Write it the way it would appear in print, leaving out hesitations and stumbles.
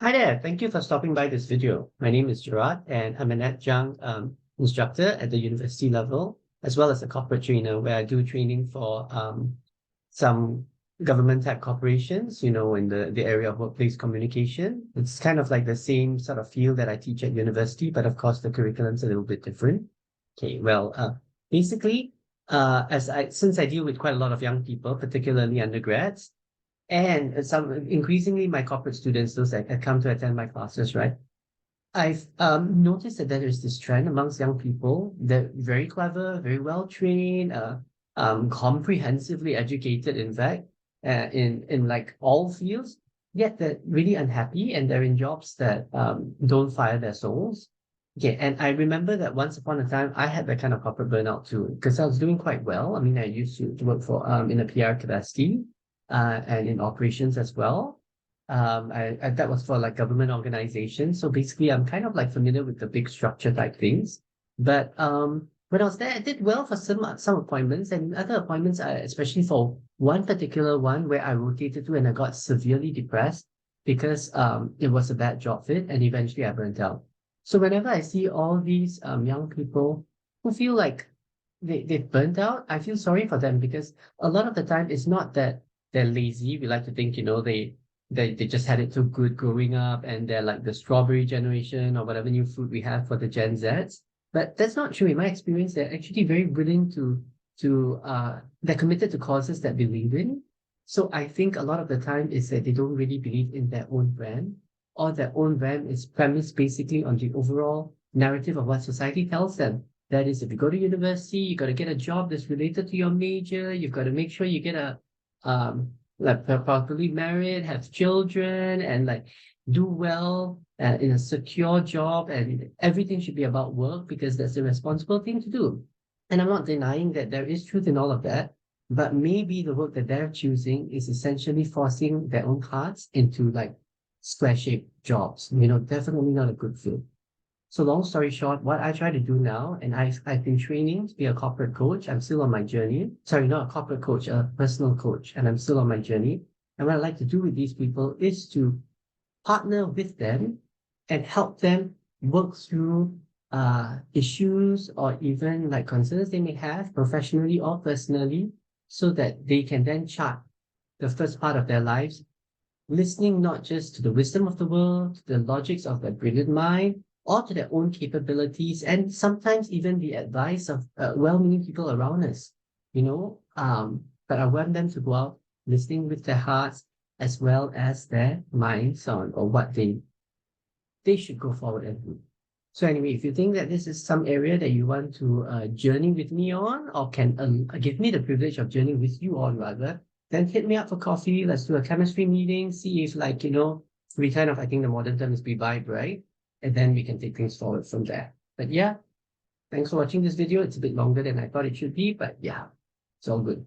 Hi there. Thank you for stopping by this video. My name is Gerard, and I'm an adjunct instructor at the university level, as well as a corporate trainer where I do training for some government type corporations, in the area of workplace communication. It's kind of like the same sort of field that I teach at university, but of course the curriculum's a little bit different. Okay, well, basically, since I deal with quite a lot of young people, particularly undergrads, and some increasingly my corporate students, those that come to attend my classes, right? I've noticed that there is this trend amongst young people. They're very clever, very well trained, comprehensively educated, in fact, in like all fields. Yet they're really unhappy and they're in jobs that don't fire their souls. Okay, and I remember that once upon a time I had that kind of corporate burnout too, because I was doing quite well. I mean, I used to work for in a PR capacity, and in operations as well. I that was for like government organizations. So basically, I'm kind of like familiar with the big structure type things. But when I was there, I did well for some appointments, and other appointments, especially for one particular one where I rotated to and I got severely depressed because it was a bad job fit, and eventually I burnt out. So whenever I see all these young people who feel like they've burnt out, I feel sorry for them because a lot of the time it's not that they're lazy. We like to think, they just had it too good growing up and they're like the strawberry generation or whatever new food we have for the Gen Zs. But that's not true. In my experience, they're actually very willing to they're committed to causes that they believe in. So I think a lot of the time is that they don't really believe in their own brand, or their own brand is premised basically on the overall narrative of what society tells them. That is, if you go to university, you got to get a job that's related to your major. You've got to make sure you get a like properly married, have children, and like do well in a secure job, and everything should be about work because that's the responsible thing to do. And I'm not denying that there is truth in all of that, but maybe the work that they're choosing is essentially forcing their own hearts into like square-shaped jobs. Definitely not a good fit. So long story short, what I try to do now, and I've been training to be a corporate coach. I'm still on my journey. Sorry, not a corporate coach, a personal coach, and I'm still on my journey. And what I like to do with these people is to partner with them and help them work through issues or even like concerns they may have professionally or personally, so that they can then chart the first part of their lives, listening not just to the wisdom of the world, to the logics of their brilliant mind, or to their own capabilities, and sometimes even the advice of well-meaning people around us, But I want them to go out listening with their hearts as well as their minds on or what they should go forward and do. So anyway, if you think that this is some area that you want to journey with me on, or can give me the privilege of journeying with you on rather, then hit me up for coffee. Let's do a chemistry meeting. See if we kind of, I think the modern term is we vibe, right? And then we can take things forward from there. But yeah, thanks for watching this video. It's a bit longer than I thought it should be, but yeah, it's all good.